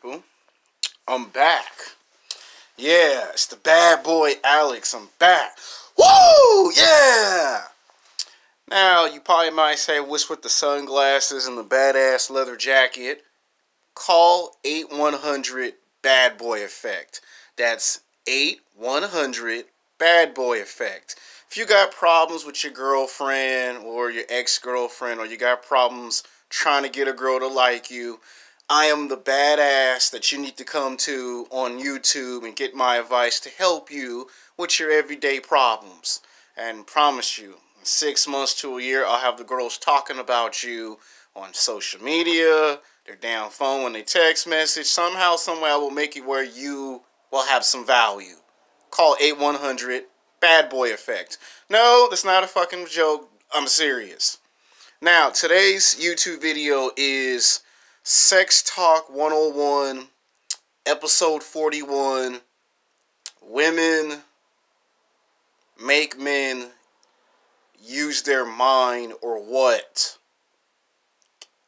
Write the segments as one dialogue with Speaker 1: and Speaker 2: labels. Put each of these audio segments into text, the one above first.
Speaker 1: people. I'm back. Yeah, it's the bad boy Alex. I'm back. Woo! Yeah! Now, you probably might say, what's with the sunglasses and the badass leather jacket? Call 8100 Bad Boy Effect. That's 8100 Bad Boy Effect. If you got problems with your girlfriend or your ex-girlfriend, or you got problems trying to get a girl to like you, I am the badass that you need to come to on YouTube and get my advice to help you with your everyday problems. And promise you, in 6 months to a year, I'll have the girls talking about you on social media, their damn phone, when they text message. Somehow, somewhere, I will make it where you will have some value. Call 8100 Bad Boy Effect. No, that's not a fucking joke. I'm serious. Now, today's YouTube video is Sex Talk 101, episode 41, Women Make Men Use Their Mind or What?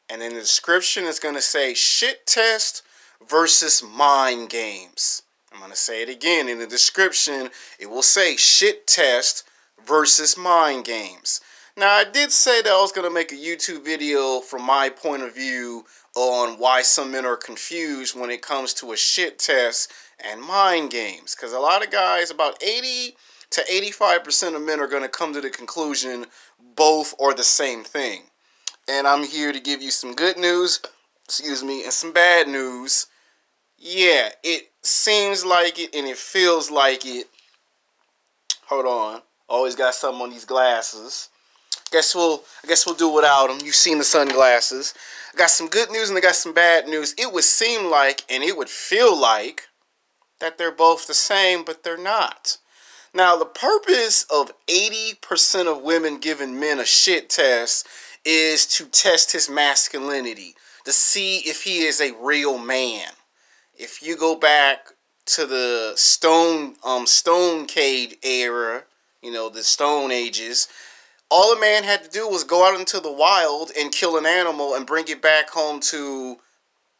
Speaker 1: And in the description, it's going to say shit test versus mind games. I'm going to say it again. In the description, it will say shit test versus mind games. Now, I did say that I was going to make a YouTube video from my point of view on why some men are confused when it comes to a shit test and mind games. Because a lot of guys, about 80 to 85% of men are going to come to the conclusion both are the same thing. And I'm here to give you some good news, and some bad news. Yeah, it seems like it and it feels like it. Hold on. Always got something on these glasses. I guess we'll do without them. You've seen the sunglasses. I got some good news and I got some bad news. It would seem like and it would feel like that they're both the same, but they're not. Now, the purpose of 80% of women giving men a shit test is to test his masculinity, to see if he is a real man. If you go back to the Stone Cage era, the Stone Ages, all a man had to do was go out into the wild and kill an animal and bring it back home to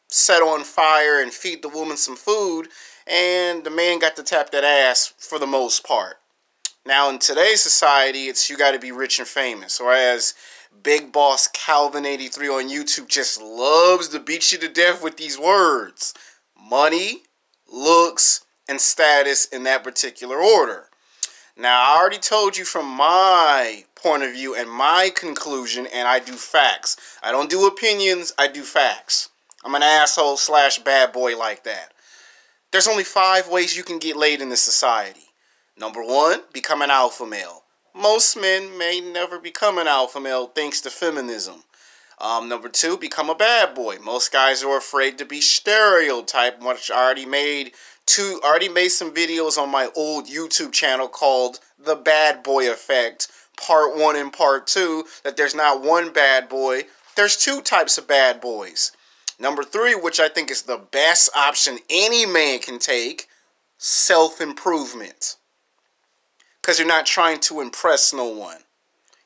Speaker 1: set on fire and feed the woman some food, and the man got to tap that ass for the most part. Now, in today's society, it's you got to be rich and famous, or as Big Boss Calvin 83 on YouTube just loves to beat you to death with these words: money, looks, and status in that particular order. Now, I already told you from my point of view and my conclusion, and I do facts. I don't do opinions, I do facts. I'm an asshole / bad boy like that. There's only 5 ways you can get laid in this society. Number 1, become an alpha male. Most men may never become an alpha male thanks to feminism. Number 2, become a bad boy. Most guys are afraid to be stereotyped, which I already made some videos on my old YouTube channel called The Bad Boy Effect, Part 1 and Part 2, that there's not one bad boy, there's 2 types of bad boys. Number 3, which I think is the best option any man can take, self-improvement. Because you're not trying to impress no one.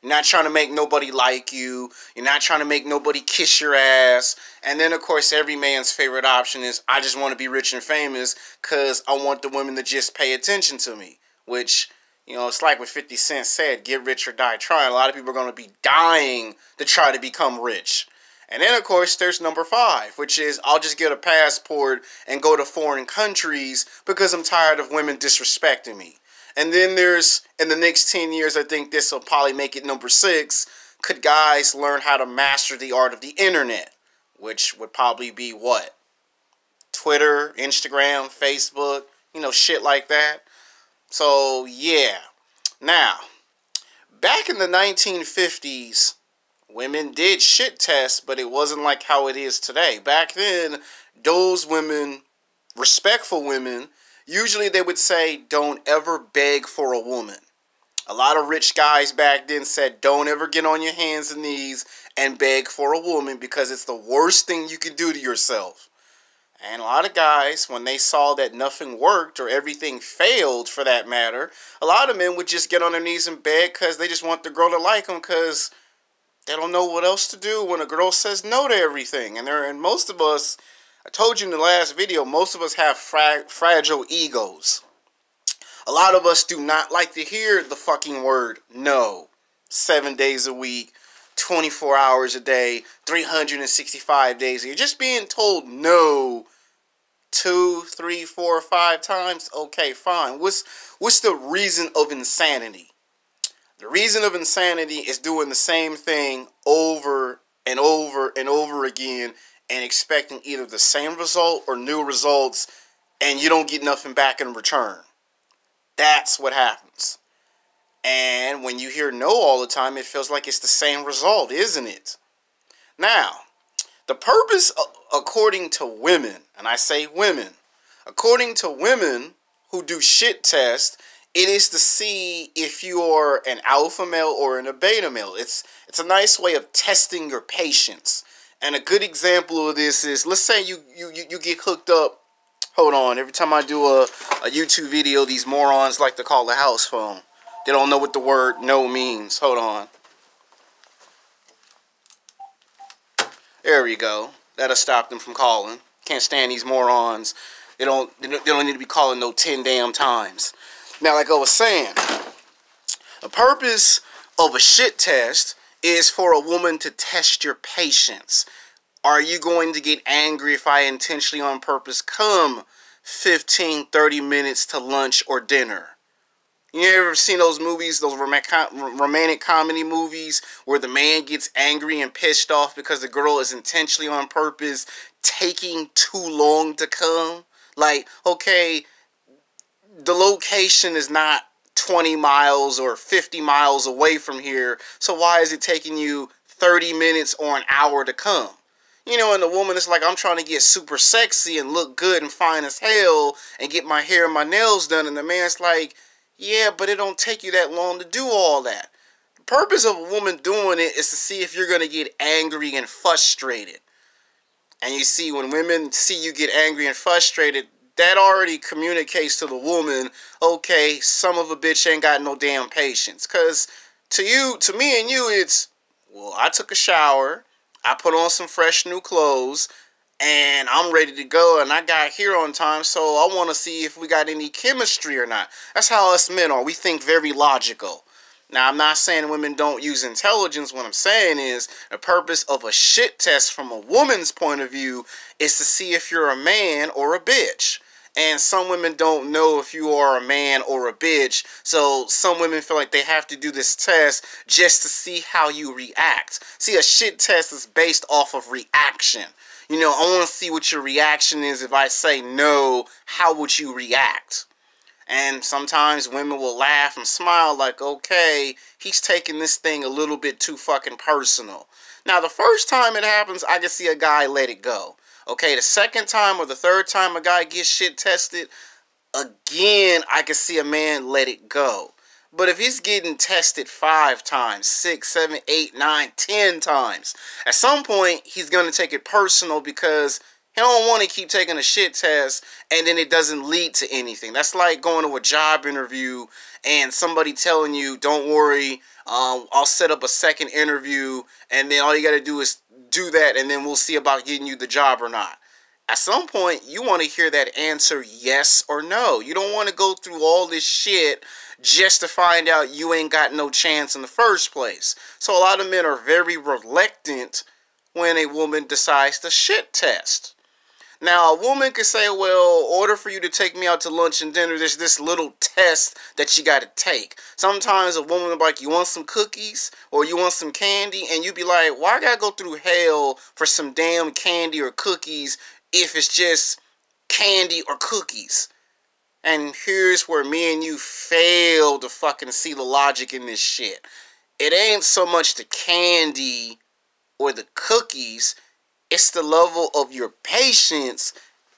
Speaker 1: You're not trying to make nobody like you. You're not trying to make nobody kiss your ass. And then, of course, every man's favorite option is, I just want to be rich and famous because I want the women to just pay attention to me. Which, it's like what 50 Cent said, get rich or die trying. A lot of people are going to be dying to try to become rich. And then, of course, there's number 5, which is, I'll just get a passport and go to foreign countries because I'm tired of women disrespecting me. And then there's, in the next 10 years, I think this will probably make it number 6, could guys learn how to master the art of the internet? Which would probably be what? Twitter, Instagram, Facebook, shit like that. So, yeah. Now, back in the 1950s, women did shit tests, but it wasn't like how it is today. Back then, those women, respectful women, usually they would say, don't ever beg for a woman. A lot of rich guys back then said, don't ever get on your hands and knees and beg for a woman because it's the worst thing you can do to yourself. And a lot of guys, when they saw that nothing worked or everything failed for that matter, a lot of men would just get on their knees and beg because they just want the girl to like them because they don't know what else to do when a girl says no to everything. And most of us, I told you in the last video, most of us have fragile egos. A lot of us do not like to hear the fucking word no. 7 days a week, 24 hours a day, 365 days a year. Just being told no 2, 3, 4, 5 times, okay, fine. What's the reason of insanity? The reason of insanity is doing the same thing over and over and over again and expecting either the same result or new results, and you don't get nothing back in return. That's what happens. And when you hear no all the time, it feels like it's the same result, isn't it? Now, the purpose, according to women, and I say women, according to women who do shit tests, it is to see if you are an alpha male or a beta male. It's a nice way of testing your patience. And a good example of this is, let's say you get hooked up. Hold on, every time I do a YouTube video, these morons like to call the house phone. They don't know what the word no means. Hold on. There we go. That'll stop them from calling. Can't stand these morons. They don't need to be calling no 10 damn times. Now, like I was saying, the purpose of a shit test is for a woman to test your patience. Are you going to get angry if I intentionally on purpose come 15, 30 minutes to lunch or dinner? You ever seen those movies, those romantic comedy movies, where the man gets angry and pissed off because the girl is intentionally on purpose taking too long to come? Like, okay, the location is not 20 miles or 50 miles away from here, so why is it taking you 30 minutes or an hour to come? You know, and the woman is like, I'm trying to get super sexy and look good and fine as hell and get my hair and my nails done, and the man's like, yeah, but it don't take you that long to do all that. The purpose of a woman doing it is to see if you're going to get angry and frustrated. And you see, when women see you get angry and frustrated, that already communicates to the woman, okay, some of a bitch ain't got no damn patience. Because to me and you, it's, well, I took a shower, I put on some fresh new clothes, and I'm ready to go, and I got here on time, so I want to see if we got any chemistry or not. That's how us men are. We think very logical. Now, I'm not saying women don't use intelligence. What I'm saying is the purpose of a shit test from a woman's point of view is to see if you're a man or a bitch. And some women don't know if you are a man or a bitch, so some women feel like they have to do this test just to see how you react. See, a shit test is based off of reaction. You know, I want to see what your reaction is. If I say no, how would you react? And sometimes women will laugh and smile like, okay, he's taking this thing a little bit too fucking personal. Now, the first time it happens, I can see a guy let it go. Okay, the second time or the third time a guy gets shit tested, again, I can see a man let it go. But if he's getting tested 5 times, 6, 7, 8, 9, 10 times, at some point, he's going to take it personal because he don't want to keep taking a shit test and then it doesn't lead to anything. That's like going to a job interview and somebody telling you, don't worry, I'll set up a second interview and then all you got to do is do that and then we'll see about getting you the job or not. At some point, you want to hear that answer yes or no. You don't want to go through all this shit just to find out you ain't got no chance in the first place. So a lot of men are very reluctant when a woman decides to shit test. Now, a woman could say, well, in order for you to take me out to lunch and dinner, there's this little test that you got to take. Sometimes a woman will be like, you want some cookies or you want some candy? And you be like, why I got to go through hell for some damn candy or cookies if it's just candy or cookies? And here's where me and you fail to fucking see the logic in this shit. It ain't so much the candy or the cookies. It's the level of your patience.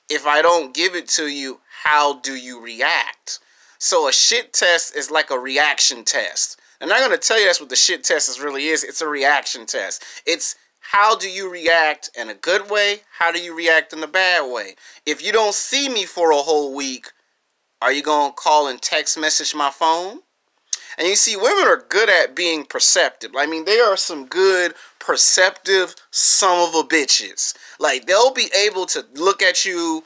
Speaker 1: If I don't give it to you, how do you react? So a shit test is like a reaction test. And I'm going to tell you that's what the shit test really is. It's a reaction test. It's how do you react in a good way? How do you react in a bad way? If you don't see me for a whole week, are you going to call and text message my phone? And you see, women are good at being perceptive. I mean, there are some good perceptive son of a bitches. Like, they'll be able to look at you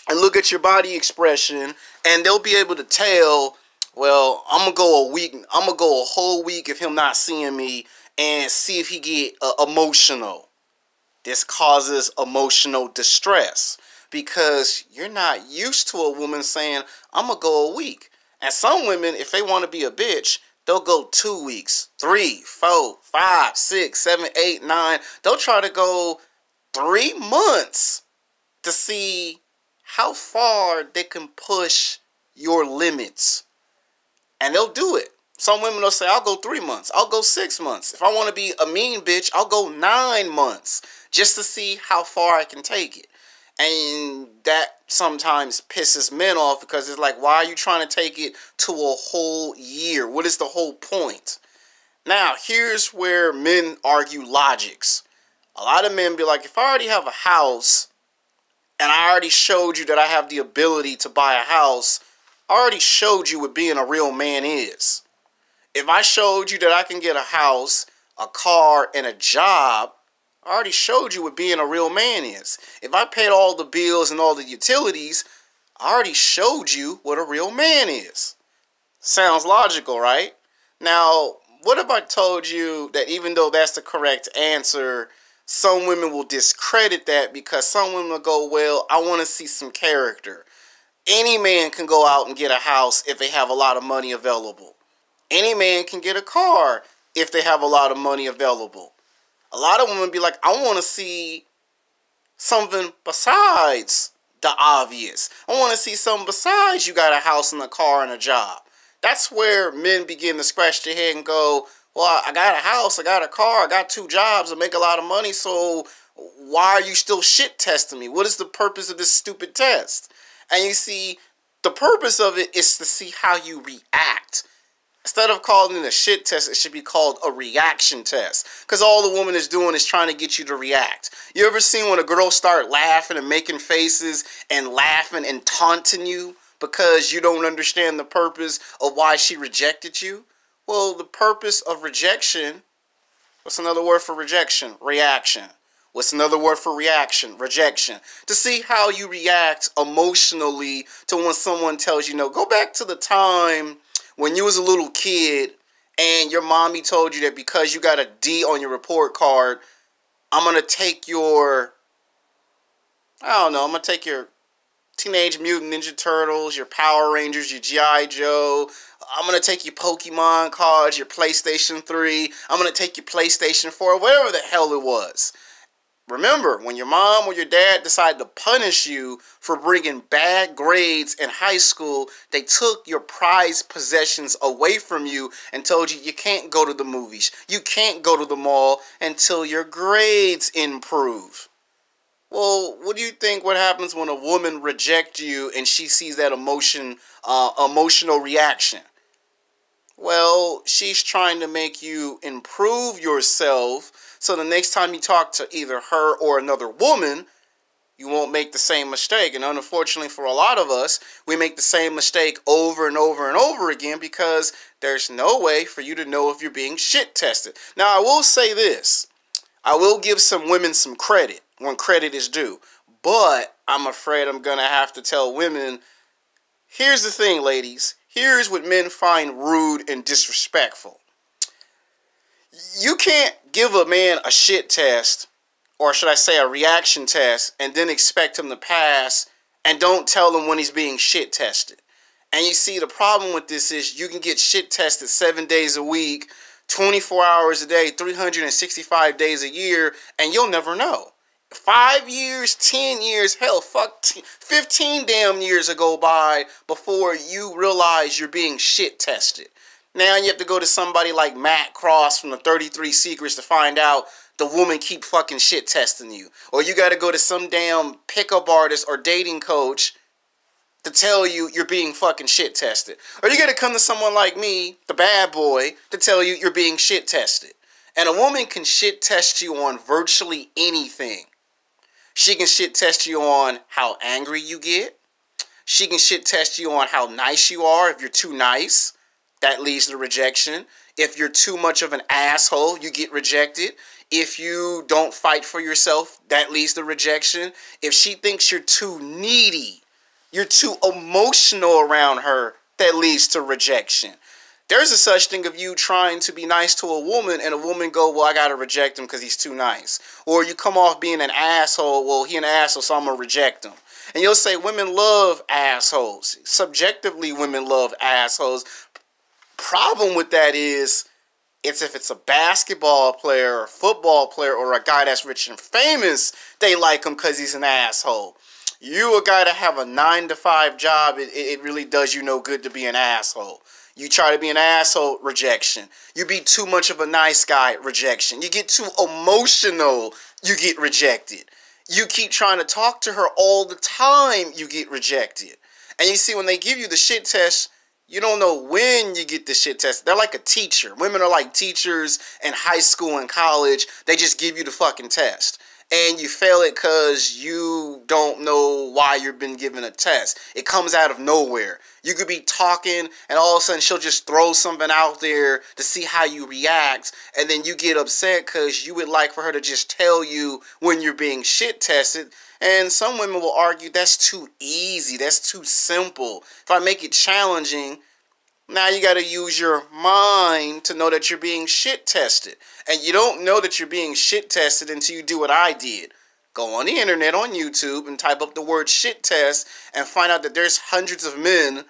Speaker 1: and look at your body expression, and they'll be able to tell, well, I'm gonna go a week, I'm gonna go a whole week of him not seeing me and see if he get emotional. This causes emotional distress because you're not used to a woman saying, I'm gonna go a week. And some women, if they want to be a bitch, they'll go 2 weeks, 3, 4, 5, 6, 7, 8, 9. They'll try to go 3 months to see how far they can push your limits. And they'll do it. Some women will say, I'll go 3 months. I'll go 6 months. If I want to be a mean bitch, I'll go 9 months just to see how far I can take it. And that sometimes pisses men off because it's like, why are you trying to take it to a whole year? What is the whole point? Now, here's where men argue logics. A lot of men be like, if I already have a house and I already showed you that I have the ability to buy a house, I already showed you what being a real man is. If I showed you that I can get a house, a car, and a job, I already showed you what being a real man is. If I paid all the bills and all the utilities, I already showed you what a real man is. Sounds logical, right? Now, what if I told you that even though that's the correct answer, some women will discredit that because some women will go, well, I want to see some character. Any man can go out and get a house if they have a lot of money available. Any man can get a car if they have a lot of money available. A lot of women be like, I want to see something besides the obvious. I want to see something besides you got a house and a car and a job. That's where men begin to scratch their head and go, well, I got a house, I got a car, I got 2 jobs, I make a lot of money, so why are you still shit testing me? What is the purpose of this stupid test? And you see, the purpose of it is to see how you react. Instead of calling it a shit test, it should be called a reaction test. Because all the woman is doing is trying to get you to react. You ever seen when a girl start laughing and making faces and laughing and taunting you because you don't understand the purpose of why she rejected you? Well, the purpose of rejection, what's another word for rejection? Reaction. What's another word for reaction? Rejection. To see how you react emotionally to when someone tells you no. Go back to the time when you was a little kid and your mommy told you that because you got a D on your report card, I'm going to take your, I'm going to take your Teenage Mutant Ninja Turtles, your Power Rangers, your G.I. Joe. I'm going to take your Pokemon cards, your PlayStation 3. I'm going to take your PlayStation 4, whatever the hell it was. Remember, when your mom or your dad decided to punish you for bringing bad grades in high school, they took your prized possessions away from you and told you you can't go to the movies, you can't go to the mall until your grades improve. Well, what do you think what happens when a woman rejects you and she sees that emotional reaction? Well, she's trying to make you improve yourself so the next time you talk to either her or another woman, you won't make the same mistake. And unfortunately for a lot of us, we make the same mistake over and over and over again because there's no way for you to know if you're being shit tested. Now, I will say this. I will give some women some credit when credit is due. But I'm afraid I'm going to have to tell women, here's the thing, ladies. Here's what men find rude and disrespectful. You can't give a man a shit test, or should I say a reaction test, and then expect him to pass and don't tell him when he's being shit tested. And you see, the problem with this is you can get shit tested 7 days a week, 24 hours a day, 365 days a year, and you'll never know. 5 years, 10 years, hell, 15 damn years will go by before you realize you're being shit tested. Now you have to go to somebody like Matt Cross from the 33 Secrets to find out the woman keep fucking shit testing you. Or you got to go to some damn pickup artist or dating coach to tell you you're being fucking shit tested. Or you got to come to someone like me, the bad boy, to tell you you're being shit tested. And a woman can shit test you on virtually anything. She can shit test you on how angry you get. She can shit test you on how nice you are if you're too nice. That leads to rejection. If you're too much of an asshole, you get rejected. If you don't fight for yourself, that leads to rejection. If she thinks you're too needy, you're too emotional around her, that leads to rejection. There's a such thing of you trying to be nice to a woman and a woman go, well, I gotta reject him because he's too nice. Or you come off being an asshole, well, he an asshole, so I'm gonna reject him. And you'll say women love assholes. Subjectively, women love assholes. Problem with that is, if it's a basketball player, or a football player, or a guy that's rich and famous, they like him because he's an asshole. You a guy to have a 9-to-5 job, it really does you no good to be an asshole. You try to be an asshole, rejection. You be too much of a nice guy, rejection. You get too emotional, you get rejected. You keep trying to talk to her all the time, you get rejected. And you see, when they give you the shit test, you don't know when you get the shit test. They're like a teacher. Women are like teachers in high school and college. They just give you the fucking test. And you fail it because you don't know why you've been given a test. It comes out of nowhere. You could be talking and all of a sudden she'll just throw something out there to see how you react. And then you get upset because you would like for her to just tell you when you're being shit tested. And some women will argue that's too easy. That's too simple. If I make it challenging, now you got to use your mind to know that you're being shit tested. And you don't know that you're being shit tested until you do what I did. Go on the internet, on YouTube, and type up the word shit test and find out that there's hundreds of men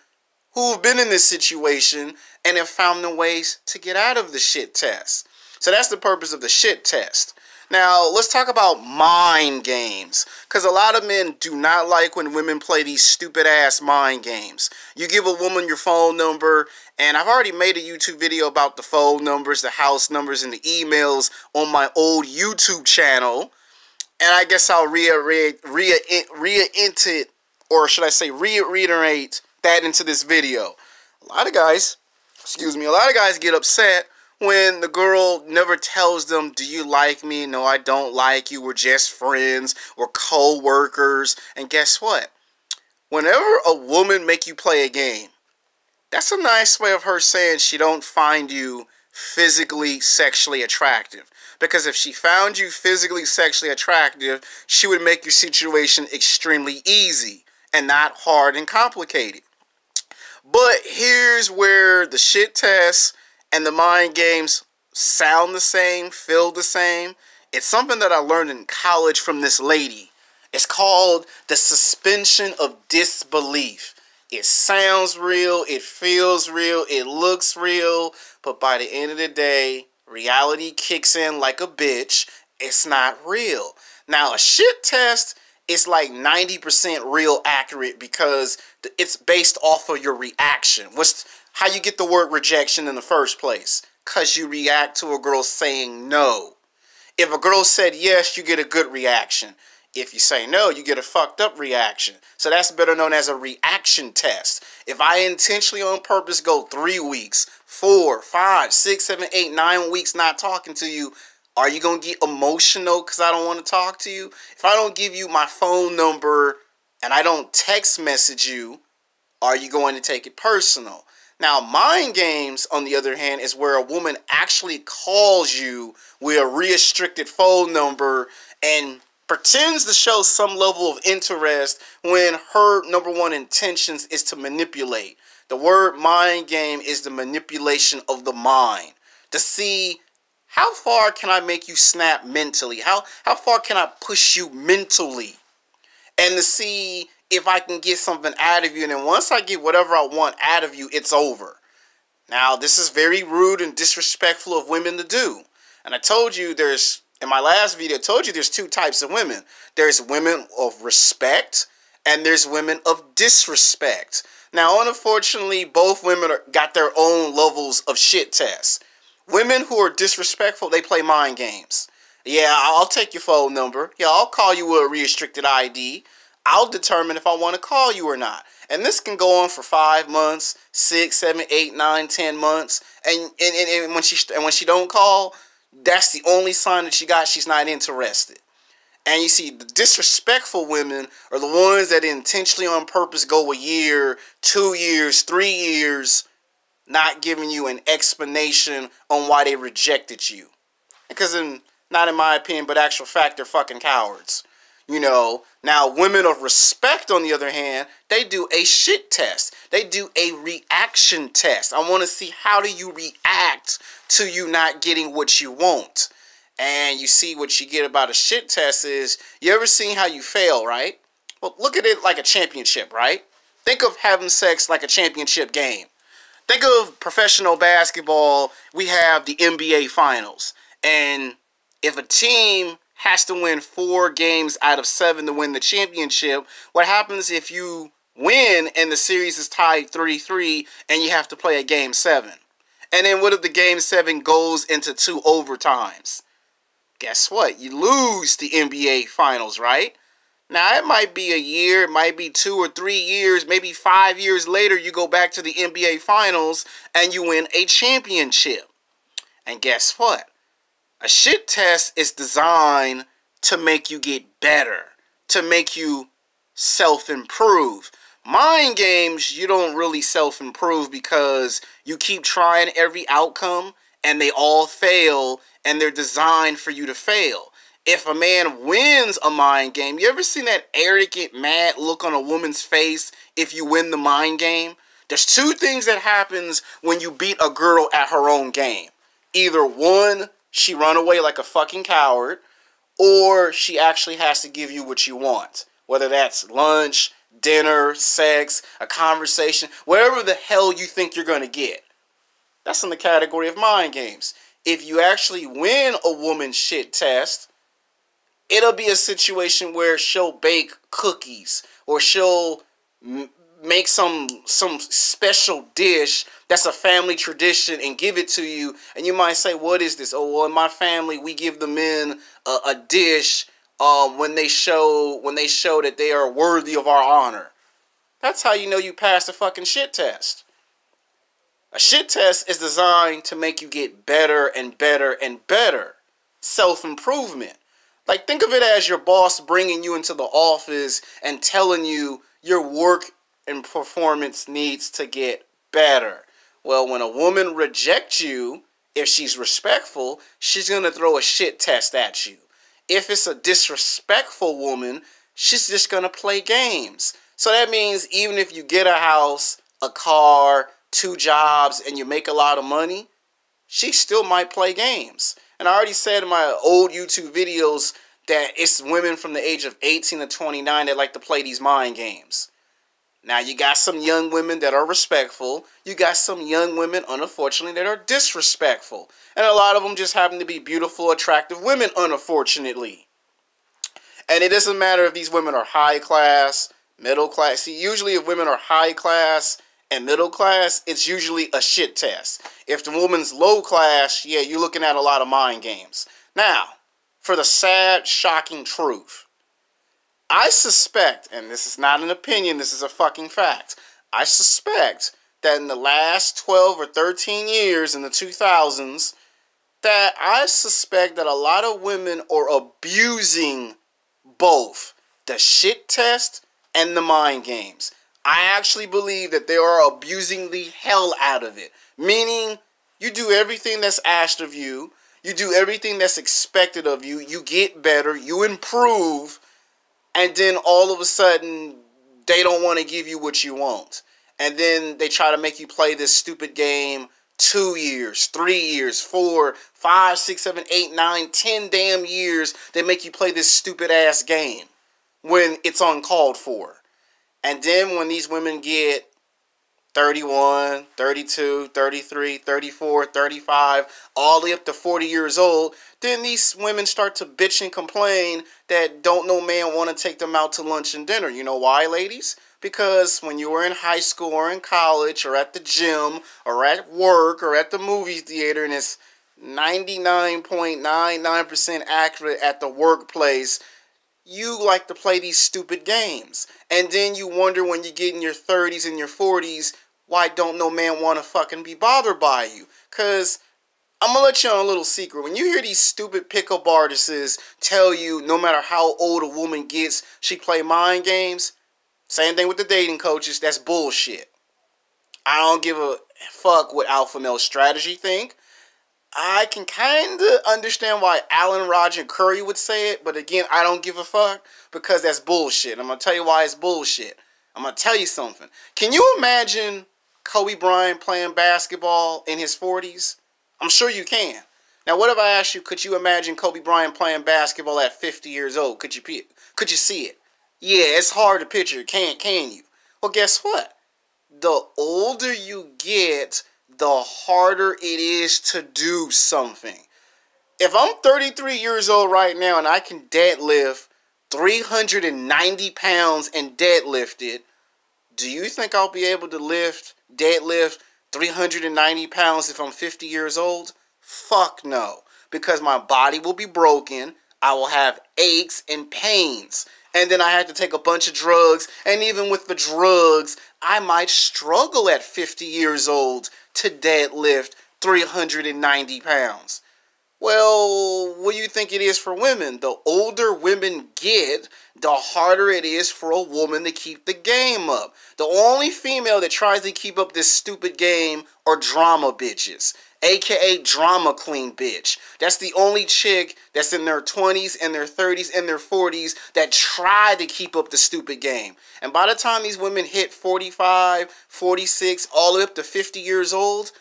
Speaker 1: who've been in this situation and have found the ways to get out of the shit test. So that's the purpose of the shit test. Now, let's talk about mind games. Because a lot of men do not like when women play these stupid-ass mind games. You give a woman your phone number, and I've already made a YouTube video about the phone numbers, the house numbers, and the emails on my old YouTube channel. And I guess I'll reiterate that into this video. A lot of guys get upset when the girl never tells them, do you like me? No, I don't like you. We're just friends. We're co-workers. And guess what? Whenever a woman make you play a game, that's a nice way of her saying she don't find you physically, sexually attractive. Because if she found you physically, sexually attractive, she would make your situation extremely easy and not hard and complicated. But here's where the shit test and the mind games sound the same, feel the same. It's something that I learned in college from this lady. It's called the suspension of disbelief. It sounds real, it feels real, it looks real, but by the end of the day, reality kicks in like a bitch. It's not real. Now, a shit test is like 90% real accurate because it's based off of your reaction. How you get the word rejection in the first place? Because you react to a girl saying no. If a girl said yes, you get a good reaction. If you say no, you get a fucked up reaction. So that's better known as a reaction test. If I intentionally on purpose go 3 weeks, 4, 5, 6, 7, 8, 9 weeks not talking to you, are you going to get emotional because I don't want to talk to you? If I don't give you my phone number and I don't text message you, are you going to take it personal? Now, mind games, on the other hand, is where a woman actually calls you with a restricted phone number and pretends to show some level of interest when her number one intentions is to manipulate. The word mind game is the manipulation of the mind. To see how far can I make you snap mentally? How far can I push you mentally? And to see if I can get something out of you. And then once I get whatever I want out of you, it's over. Now, this is very rude and disrespectful of women to do. And I told you in my last video, I told you there's two types of women. There's women of respect and there's women of disrespect. Now, unfortunately, both women got their own levels of shit tests. Women who are disrespectful, they play mind games. Yeah, I'll take your phone number. Yeah, I'll call you with a restricted ID. I'll determine if I want to call you or not. And this can go on for 5 months, 6, 7, 8, 9, 10 months. And when she don't call, that's the only sign that she's not interested. And you see, the disrespectful women are the ones that intentionally on purpose go a year, 2 years, 3 years, not giving you an explanation on why they rejected you. Because, not in my opinion, but actual fact, they're fucking cowards. You know, now women of respect, on the other hand, they do a shit test. They do a reaction test. I want to see how do you react to you not getting what you want. And you see what you get about a shit test is, you ever seen how you fail, right? Well, look at it like a championship, right? Think of having sex like a championship game. Think of professional basketball. We have the NBA Finals. And if a team has to win 4 games out of 7 to win the championship, what happens if you win and the series is tied 3-3 and you have to play a game 7? And then what if the game 7 goes into 2 overtimes? Guess what? You lose the NBA Finals, right? Now, it might be a year, it might be 2 or 3 years, maybe 5 years later, you go back to the NBA Finals and you win a championship. And guess what? A shit test is designed to make you get better, to make you self-improve. Mind games, you don't really self-improve because you keep trying every outcome and they all fail and they're designed for you to fail. If a man wins a mind game, you ever seen that arrogant, mad look on a woman's face if you win the mind game? There's 2 things that happens when you beat a girl at her own game. Either 1, she run away like a fucking coward, or she actually has to give you what you want. Whether that's lunch, dinner, sex, a conversation, whatever the hell you think you're going to get. That's in the category of mind games. If you actually win a woman's shit test, it'll be a situation where she'll bake cookies or she'll make some special dish that's a family tradition and give it to you. And you might say, what is this? Oh, well, in my family, we give the men a dish when they show that they are worthy of our honor. That's how you know you passed the fucking shit test. A shit test is designed to make you get better and better and better. Self-improvement. Like, think of it as your boss bringing you into the office and telling you your work and performance needs to get better. Well, when a woman rejects you, if she's respectful, she's going to throw a shit test at you. If it's a disrespectful woman, she's just going to play games. So that means even if you get a house, a car, 2 jobs, and you make a lot of money, she still might play games. And I already said in my old YouTube videos that it's women from the age of 18 to 29 that like to play these mind games. Now, you got some young women that are respectful. You got some young women, unfortunately, that are disrespectful. And a lot of them just happen to be beautiful, attractive women, unfortunately. And it doesn't matter if these women are high class, middle class. See, usually if women are high class and middle class, it's usually a shit test. If the woman's low class, yeah, you're looking at a lot of mind games. Now, for the sad, shocking truth. I suspect, and this is not an opinion, this is a fucking fact. I suspect that in the last 12 or 13 years in the 2000s, that I suspect that a lot of women are abusing both the shit test and the mind games. I actually believe that they are abusing the hell out of it. Meaning, you do everything that's asked of you. You do everything that's expected of you. You get better. You improve. And then all of a sudden, they don't want to give you what you want. And then they try to make you play this stupid game 2 years, 3 years, 4, 5, 6, 7, 8, 9, 10 damn years. They make you play this stupid ass game when it's uncalled for. And then when these women get 31, 32, 33, 34, 35, all the way up to 40 years old, then these women start to bitch and complain that don't no man want to take them out to lunch and dinner. You know why, ladies? Because when you were in high school or in college or at the gym or at work or at the movie theater and it's 99.99% accurate at the workplace, you like to play these stupid games. And then you wonder when you get in your 30s and your 40s, why don't no man want to fucking be bothered by you? Because I'm going to let you on a little secret. When you hear these stupid pickup artists tell you no matter how old a woman gets, she play mind games, same thing with the dating coaches, that's bullshit. I don't give a fuck what alpha male strategy think. I can kind of understand why Allen, Roger, and Curry would say it, but again, I don't give a fuck because that's bullshit. I'm going to tell you why it's bullshit. I'm going to tell you something. Can you imagine Kobe Bryant playing basketball in his 40s? I'm sure you can. Now, what if I asked you, could you imagine Kobe Bryant playing basketball at 50 years old? Could you see it? Yeah, it's hard to picture, can you? Well, guess what? The older you get, the harder it is to do something. If I'm 33 years old right now and I can deadlift 390 pounds and deadlift it, do you think I'll be able to deadlift 390 pounds if I'm 50 years old? Fuck no. Because my body will be broken, I will have aches and pains, and then I have to take a bunch of drugs, and even with the drugs, I might struggle at 50 years old to deadlift 390 pounds. Well, what do you think it is for women? The older women get, the harder it is for a woman to keep the game up. The only female that tries to keep up this stupid game are drama bitches, aka drama queen bitch. That's the only chick that's in their 20s and their 30s and their 40s that try to keep up the stupid game. And by the time these women hit 45, 46, all the way up to 50 years old,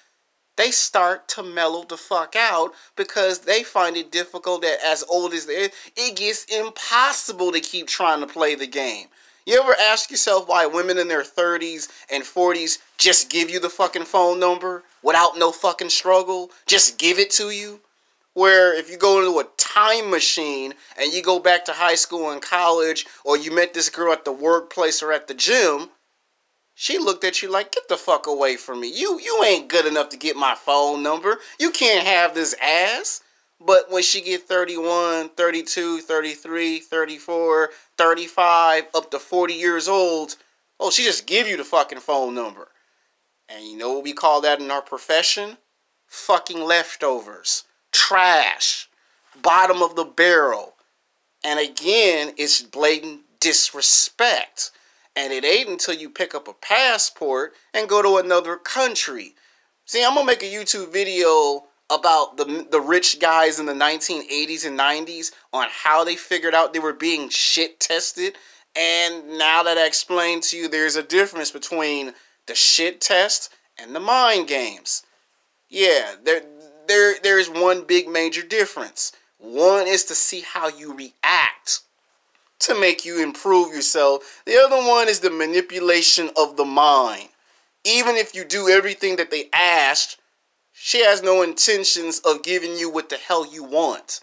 Speaker 1: they start to mellow the fuck out because they find it difficult that as old as they are, it gets impossible to keep trying to play the game. You ever ask yourself why women in their 30s and 40s just give you the fucking phone number without no fucking struggle? Just give it to you? Where if you go into a time machine and you go back to high school and college, or you met this girl at the workplace or at the gym, she looked at you like, get the fuck away from me. You ain't good enough to get my phone number. You can't have this ass. But when she get 31, 32, 33, 34, 35, up to 40 years old, oh, she just give you the fucking phone number. And you know what we call that in our profession? Fucking leftovers. Trash. Bottom of the barrel. And again, it's blatant disrespect. And it ain't until you pick up a passport and go to another country. See, I'm going to make a YouTube video about the rich guys in the 1980s and 90s on how they figured out they were being shit tested. And now that I explained to you, there's a difference between the shit test and the mind games. Yeah, there's one big major difference. One is to see how you react to make you improve yourself. The other one is the manipulation of the mind. Even if you do everything that they asked, she has no intentions of giving you what the hell you want.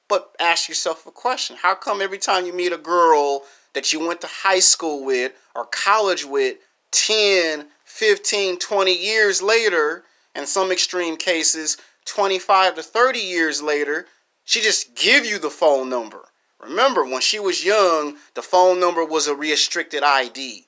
Speaker 1: But ask yourself a question. How come every time you meet a girl that you went to high school with or college with 10, 15, 20 years later, in some extreme cases, 25 to 30 years later, she just give you the phone number? Remember, when she was young, the phone number was a restricted ID.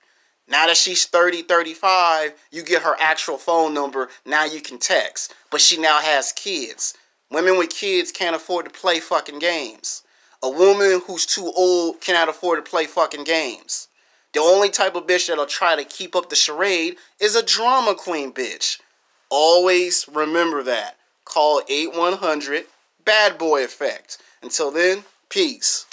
Speaker 1: Now that she's 30, 35, you get her actual phone number. Now you can text. But she now has kids. Women with kids can't afford to play fucking games. A woman who's too old cannot afford to play fucking games. The only type of bitch that'll try to keep up the charade is a drama queen bitch. Always remember that. Call 8100 Bad Boy Effect. Until then, peace.